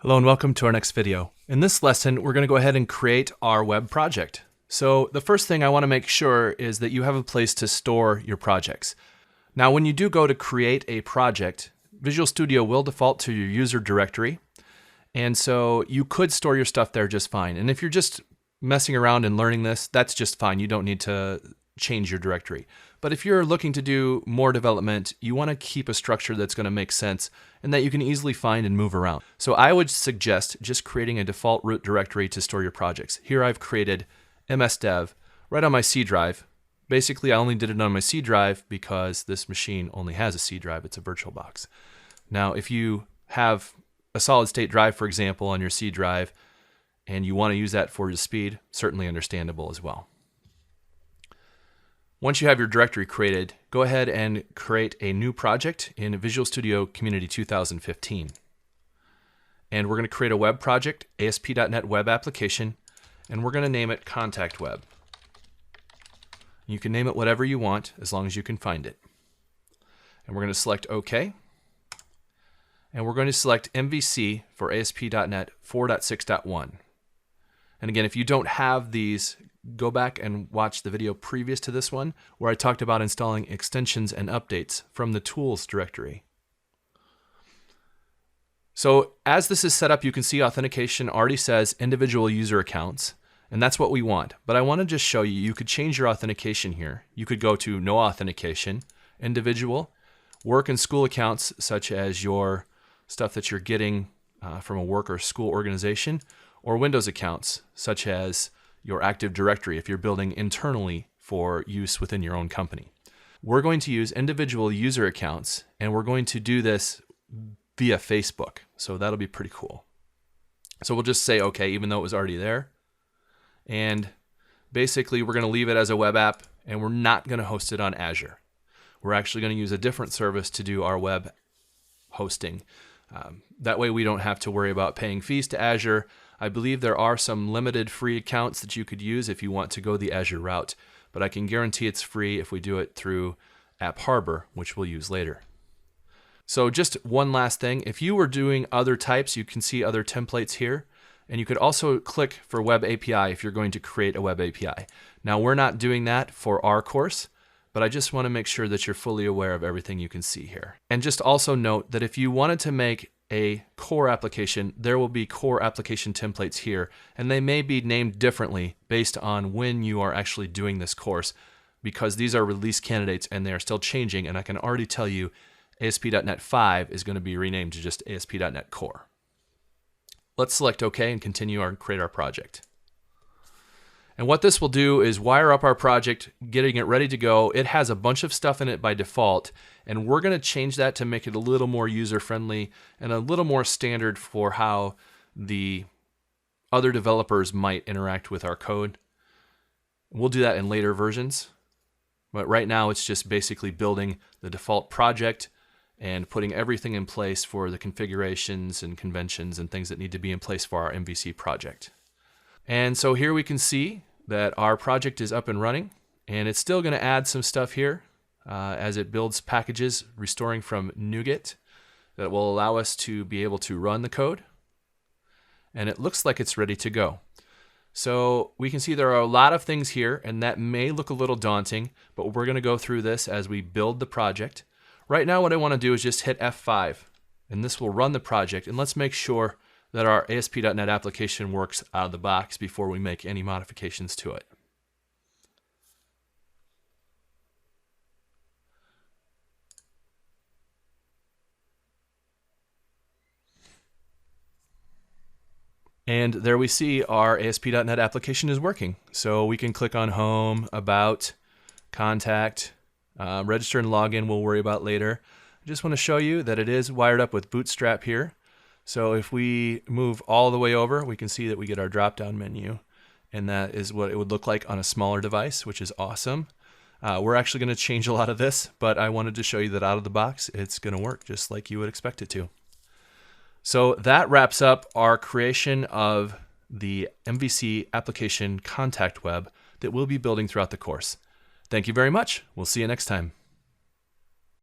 Hello and welcome to our next video. In this lesson, we're going to go ahead and create our web project. So the first thing I want to make sure is that you have a place to store your projects. Now, when you do go to create a project, Visual Studio will default to your user directory. And so you could store your stuff there just fine. And if you're just messing around and learning this, that's just fine. You don't need to change your directory. But if you're looking to do more development, you want to keep a structure that's going to make sense and that you can easily find and move around. So I would suggest just creating a default root directory to store your projects. Here I've created msdev right on my C drive. Basically, I only did it on my C drive because this machine only has a C drive. It's a VirtualBox. Now, if you have a solid state drive, for example, on your C drive, and you want to use that for your speed, certainly understandable as well. Once you have your directory created, go ahead and create a new project in Visual Studio Community 2015. And we're going to create a web project, ASP.NET Web Application, and we're going to name it Contact Web. You can name it whatever you want as long as you can find it. And we're going to select OK. And we're going to select MVC for ASP.NET 4.6.1. And again, if you don't have these, go back and watch the video previous to this one where I talked about installing extensions and updates from the tools directory. So as this is set up, you can see authentication already says individual user accounts, and that's what we want. But I want to just show you, you could change your authentication here. You could go to no authentication, individual, work and school accounts such as your stuff that you're getting from a work or school organization, or Windows accounts such as your Active Directory if you're building internally for use within your own company. We're going to use individual user accounts, and we're going to do this via Facebook. So that'll be pretty cool. So we'll just say OK, even though it was already there. And basically, we're going to leave it as a web app, and we're not going to host it on Azure. We're actually going to use a different service to do our web hosting. That way we don't have to worry about paying fees to Azure. I believe there are some limited free accounts that you could use if you want to go the Azure route, but I can guarantee it's free if we do it through App Harbor, which we'll use later. So just one last thing, if you were doing other types, you can see other templates here, and you could also click for Web API if you're going to create a Web API. Now we're not doing that for our course, but I just want to make sure that you're fully aware of everything you can see here. And just also note that if you wanted to make a core application, there will be core application templates here, and they may be named differently based on when you are actually doing this course, because these are release candidates and they are still changing, and I can already tell you ASP.NET 5 is going to be renamed to just ASP.NET Core. Let's select OK and continue and create our project. And what this will do is wire up our project, getting it ready to go. It has a bunch of stuff in it by default, and we're going to change that to make it a little more user-friendly and a little more standard for how the other developers might interact with our code. We'll do that in later versions, but right now it's just basically building the default project and putting everything in place for the configurations and conventions and things that need to be in place for our MVC project. And so here we can see that our project is up and running, and it's still going to add some stuff here as it builds packages restoring from NuGet that will allow us to be able to run the code. And it looks like it's ready to go. So we can see there are a lot of things here, and that may look a little daunting, but we're going to go through this as we build the project. Right now what I want to do is just hit F5, and this will run the project, and let's make sure that our ASP.NET application works out of the box before we make any modifications to it. And there we see our ASP.NET application is working. So we can click on Home, About, Contact, Register and Login we'll worry about later. I just want to show you that it is wired up with Bootstrap here. So if we move all the way over, we can see that we get our drop-down menu, and that is what it would look like on a smaller device, which is awesome. We're actually going to change a lot of this, but I wanted to show you that out of the box, it's going to work just like you would expect it to. So that wraps up our creation of the MVC application Contact Web that we'll be building throughout the course. Thank you very much. We'll see you next time.